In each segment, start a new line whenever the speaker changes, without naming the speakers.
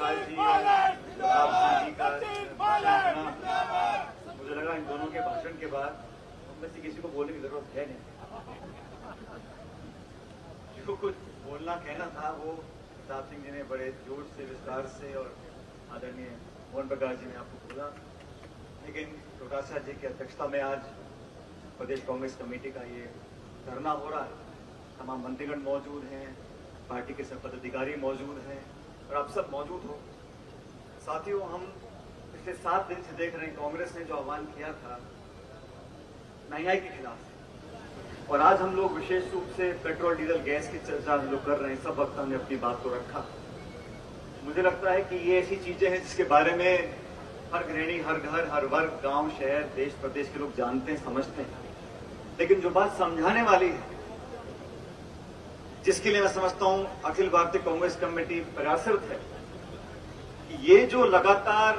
राज जी और प्रताप सिंह जी का भाषण सुना, मुझे लगा इन दोनों के भाषण के बाद में से किसी को बोलने की जरूरत है नहीं। जो कुछ बोलना कहना था वो प्रताप सिंह जी ने बड़े जोर से, विस्तार से और आदरणीय मोहन प्रकाश जी ने आपको बोला। लेकिन प्रकाशा जी की अध्यक्षता में आज प्रदेश कांग्रेस कमेटी का ये धरना हो रहा है। तमाम मंत्रीगण मौजूद हैं, पार्टी के सब पदाधिकारी मौजूद हैं और आप सब मौजूद हो। साथियों, हम पिछले 7 दिन से देख रहे हैं कांग्रेस ने जो आह्वान किया था महंगाई के खिलाफ, और आज हम लोग विशेष रूप से पेट्रोल डीजल गैस की चर्चा हम लोग कर रहे हैं। सब वक्त हमने अपनी बात को रखा। मुझे लगता है कि ये ऐसी चीजें हैं जिसके बारे में हर गृहिणी, हर घर, हर वर्ग, गांव, शहर, देश प्रदेश के लोग जानते हैं, समझते हैं। लेकिन जो बात समझाने वाली है, जिसके लिए मैं समझता हूं अखिल भारतीय कांग्रेस कमेटी प्रयासरत है कि ये जो लगातार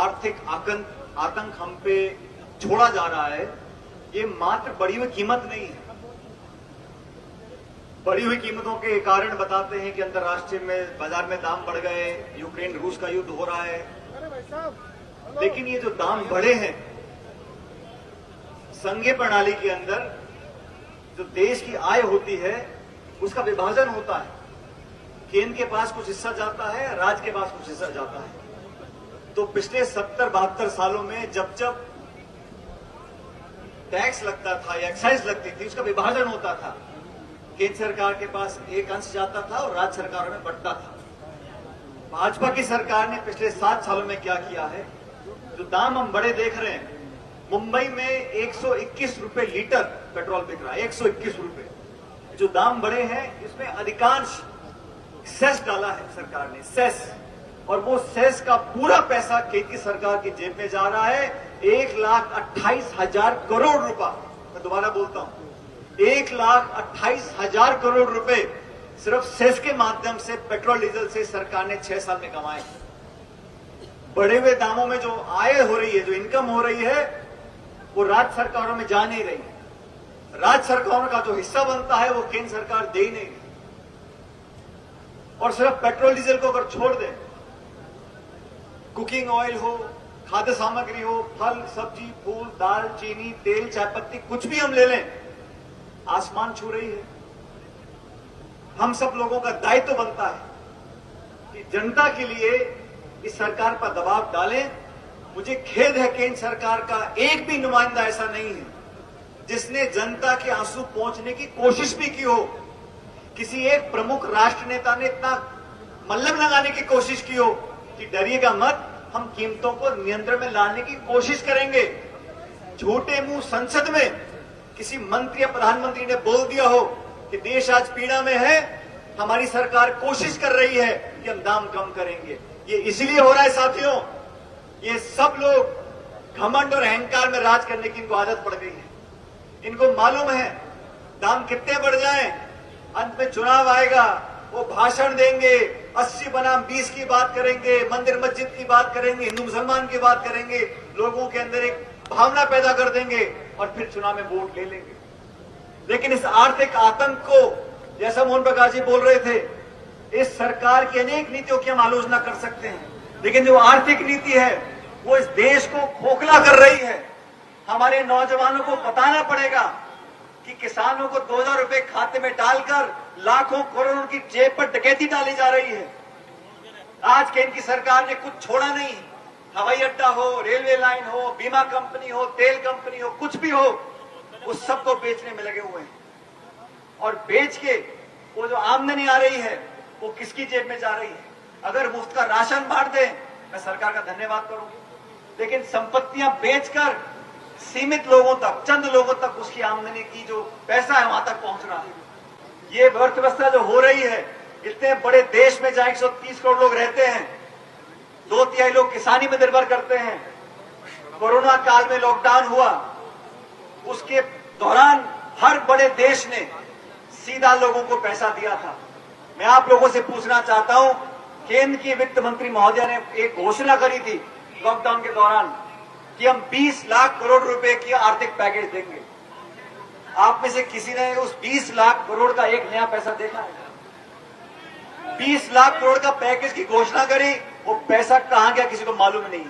आर्थिक आतंक हम पे छोड़ा जा रहा है, ये मात्र बढ़ी हुई कीमत नहीं है। बढ़ी हुई कीमतों के कारण बताते हैं कि अंतर्राष्ट्रीय में बाजार में दाम बढ़ गए, यूक्रेन रूस का युद्ध हो रहा है। लेकिन ये जो दाम बढ़े हैं, संघीय प्रणाली के अंदर जो देश की आय होती है उसका विभाजन होता है। केंद्र के पास कुछ हिस्सा जाता है, राज्य के पास कुछ हिस्सा जाता है। तो पिछले 70-72 सालों में जब जब टैक्स लगता था या एक्साइज लगती थी, उसका विभाजन होता था। केंद्र सरकार के पास एक अंश जाता था और राज्य सरकारों में बंटता था। भाजपा की सरकार ने पिछले 7 सालों में क्या किया है? जो दाम हम बड़े देख रहे हैं, मुंबई में 121 रुपए लीटर पेट्रोल बिक रहा है, 121 रुपए। जो दाम बढ़े हैं, इसमें अधिकांश सेस डाला है सरकार ने, सेस, और वो सेस का पूरा पैसा केंद्र की सरकार की जेब में जा रहा है। 1,28,000 करोड़ रुपया, मैं दोबारा बोलता हूं, 1,28,000 करोड़ रुपए सिर्फ सेस के माध्यम से पेट्रोल डीजल से सरकार ने 6 साल में कमाए। बढ़े हुए दामों में जो आय हो रही है, जो इनकम हो रही है, वो राज्य सरकारों में जा नहीं रही है। राज्य सरकारों का जो हिस्सा बनता है वो केंद्र सरकार दे ही नहीं रही। और सिर्फ पेट्रोल डीजल को अगर छोड़ दें, कुकिंग ऑयल हो, खाद्य सामग्री हो, फल, सब्जी, फूल, दाल, चीनी, तेल, चायपत्ती, कुछ भी हम ले लें, आसमान छू रही है। हम सब लोगों का दायित्व बनता है कि जनता के लिए इस सरकार पर दबाव डालें। मुझे खेद है केंद्र सरकार का एक भी नुमाइंदा ऐसा नहीं है जिसने जनता के आंसू पहुंचने की कोशिश भी की हो। किसी एक प्रमुख राष्ट्र नेता ने इतना मल्लम लगाने की कोशिश की हो कि डरिएगा मत, हम कीमतों को नियंत्रण में लाने की कोशिश करेंगे। झूठे मुंह संसद में किसी मंत्री या प्रधानमंत्री ने बोल दिया हो कि देश आज पीड़ा में है, हमारी सरकार कोशिश कर रही है कि हम दाम कम करेंगे। ये इसलिए हो रहा है साथियों, ये सब लोग घमंड और अहंकार में राज करने की इनको आदत पड़ गई है। इनको मालूम है दाम कितने बढ़ जाएं, अंत में चुनाव आएगा, वो भाषण देंगे, 80 बनाम 20 की बात करेंगे, मंदिर मस्जिद की बात करेंगे, हिंदू मुसलमान की बात करेंगे, लोगों के अंदर एक भावना पैदा कर देंगे और फिर चुनाव में वोट ले लेंगे। लेकिन इस आर्थिक आतंक को, जैसा मोहन प्रकाश जी बोल रहे थे, इस सरकार की अनेक नीतियों की हम आलोचना कर सकते हैं, लेकिन जो आर्थिक नीति है वो इस देश को खोखला कर रही है। हमारे नौजवानों को बताना पड़ेगा कि किसानों को 2,000 रुपए खाते में डालकर लाखों करोड़ों की जेब पर डकैती डाली जा रही है। आज केंद्र की सरकार ने कुछ छोड़ा नहीं। हवाई अड्डा हो, रेलवे लाइन हो, बीमा कंपनी हो, तेल कंपनी हो, कुछ भी हो, उस सबको बेचने में लगे हुए हैं। और बेच के वो जो आमदनी आ रही है वो किसकी जेब में जा रही है? अगर मुफ्त का राशन बांट दें, मैं सरकार का धन्यवाद करूंगी, लेकिन संपत्तियां बेचकर सीमित लोगों तक, चंद लोगों तक उसकी आमदनी की जो पैसा है वहां तक पहुंच रहा है। ये अर्थव्यवस्था जो हो रही है, इतने बड़े देश में जहां 130 करोड़ लोग रहते हैं, 2/3 लोग किसानी में निर्भर करते हैं। कोरोना काल में लॉकडाउन हुआ, उसके दौरान हर बड़े देश ने सीधा लोगों को पैसा दिया था। मैं आप लोगों से पूछना चाहता हूं, केंद्र की वित्त मंत्री महोदया ने एक घोषणा करी थी लॉकडाउन के दौरान कि हम 20 लाख करोड़ रुपए की आर्थिक पैकेज देंगे। आप में से किसी ने उस 20 लाख करोड़ का एक नया पैसा देखा है? 20 लाख करोड़ का पैकेज की घोषणा करी, वो पैसा कहां गया किसी को मालूम नहीं।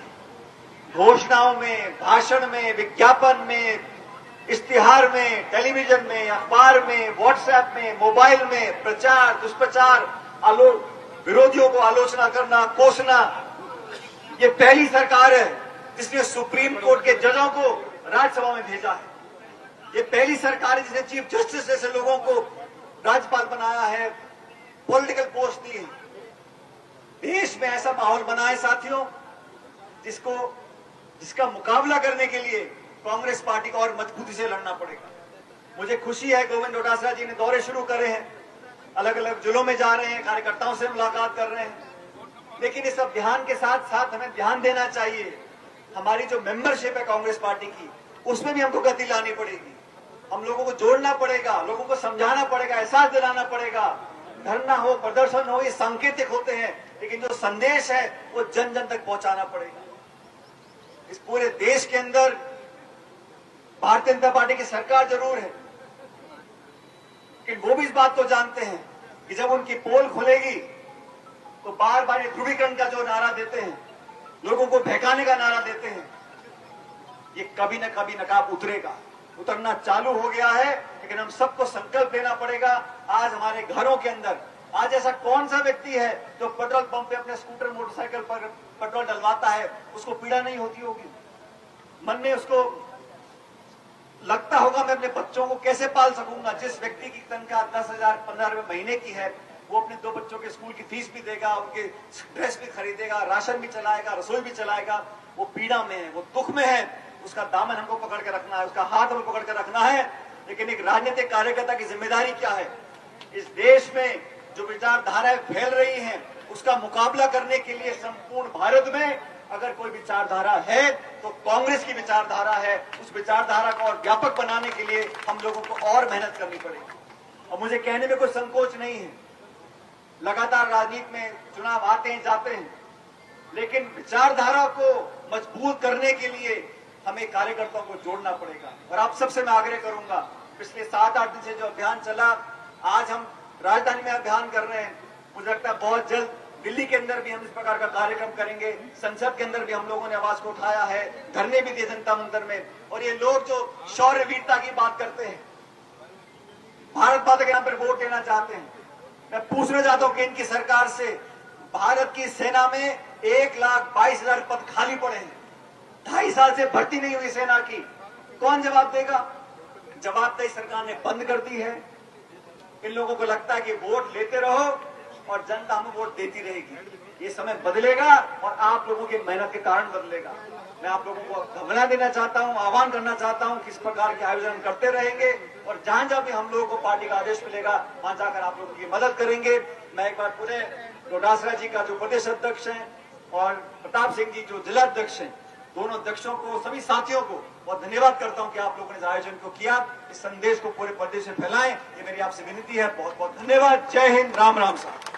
घोषणाओं में, भाषण में, विज्ञापन में, इश्तिहार में, टेलीविजन में, अखबार में, व्हाट्सएप में, मोबाइल में प्रचार, दुष्प्रचार, विरोधियों को आलोचना करना, कोसना। ये पहली सरकार है जिसने सुप्रीम कोर्ट के जजों को राज्यसभा में भेजा है। ये पहली सरकार है जिसने चीफ जस्टिस जैसे लोगों को राज्यपाल बनाया है, पॉलिटिकल पोस्ट दी है। देश में ऐसा माहौल बना है साथियों जिसका मुकाबला करने के लिए कांग्रेस पार्टी को और मजबूती से लड़ना पड़ेगा। मुझे खुशी है गोविंद डोटासरा जी ने दौरे शुरू करे हैं, अलग अलग जिलों में जा रहे हैं, कार्यकर्ताओं से मुलाकात कर रहे हैं। लेकिन इस अभियान के साथ साथ हमें ध्यान देना चाहिए, हमारी जो मेंबरशिप है कांग्रेस पार्टी की, उसमें भी हमको गति लानी पड़ेगी। हम लोगों को जोड़ना पड़ेगा, लोगों को समझाना पड़ेगा, एहसास दिलाना पड़ेगा। धरना हो, प्रदर्शन हो, ये सांकेतिक होते हैं, लेकिन जो संदेश है वो जन जन तक पहुंचाना पड़ेगा। इस पूरे देश के अंदर भारतीय जनता पार्टी की सरकार जरूर है, लेकिन वो भी इस बात को जानते हैं कि जब उनकी पोल खुलेगी तो बार बार ध्रुवीकरण का जो नारा देते हैं, लोगों को बहकाने का नारा देते हैं, ये कभी न कभी नकाब उतरेगा, उतरना चालू हो गया है। लेकिन हम सबको संकल्प लेना पड़ेगा। आज हमारे घरों के अंदर आज ऐसा कौन सा व्यक्ति है जो पेट्रोल पंप पे अपने स्कूटर मोटरसाइकिल पर पेट्रोल डलवाता है, उसको पीड़ा नहीं होती होगी? मन में उसको लगता होगा मैं अपने बच्चों को कैसे पाल सकूंगा। जिस व्यक्ति की तनख्वाह 10,000 15,000 महीने की है, वो अपने 2 बच्चों के स्कूल की फीस भी देगा, उनके ड्रेस भी खरीदेगा, राशन भी चलाएगा, रसोई भी चलाएगा। वो पीड़ा में है, वो दुख में है, उसका दामन हमको पकड़ के रखना है, उसका हाथ हमको पकड़ के रखना है। लेकिन एक राजनीतिक कार्यकर्ता की जिम्मेदारी क्या है? इस देश में जो विचारधाराएं फैल रही हैं, उसका मुकाबला करने के लिए संपूर्ण भारत में अगर कोई विचारधारा है तो कांग्रेस की विचारधारा है। उस विचारधारा को और व्यापक बनाने के लिए हम लोगों को और मेहनत करनी पड़ेगी। और मुझे कहने में कोई संकोच नहीं है, लगातार राजनीति में चुनाव आते हैं जाते हैं, लेकिन विचारधारा को मजबूत करने के लिए हमें कार्यकर्ताओं को जोड़ना पड़ेगा। और आप सबसे मैं आग्रह करूंगा, पिछले 7-8 दिन से जो अभियान चला, आज हम राजधानी में अभियान कर रहे हैं, मुझे लगता है बहुत जल्द दिल्ली के अंदर भी हम इस प्रकार का कार्यक्रम करेंगे। संसद के अंदर भी हम लोगों ने आवाज को उठाया है, धरने भी दिए जनता मंदिर में। और ये लोग जो शौर्य वीरता की बात करते हैं, भारत माता के नाम पर वोट लेना चाहते हैं, मैं पूछना चाहता हूं कि इनकी सरकार से भारत की सेना में 1,22,000 पद खाली पड़े हैं, 2.5 साल से भर्ती नहीं हुई सेना की। कौन जवाब देगा? जवाबदेही सरकार ने बंद कर दी है। इन लोगों को लगता है कि वोट लेते रहो और जनता हमें वोट देती रहेगी। ये समय बदलेगा और आप लोगों की मेहनत के कारण बदलेगा। मैं आप लोगों को घबरा देना चाहता हूं, आह्वान करना चाहता हूं कि इस प्रकार के आयोजन करते रहेंगे और जहां जहां भी हम लोगों को पार्टी का आदेश मिलेगा वहां जाकर आप लोगों की मदद करेंगे। मैं एक बार पूरे डोटासरा जी का जो प्रदेश अध्यक्ष हैं और प्रताप सिंह जी जो जिला अध्यक्ष हैं, दोनों अध्यक्षों को, सभी साथियों को बहुत धन्यवाद करता हूं कि आप लोगों ने इस आयोजन को किया। इस संदेश को पूरे प्रदेश में फैलाएं, ये मेरी आपसे विनती है। बहुत बहुत धन्यवाद। जय हिंद, राम राम साहब।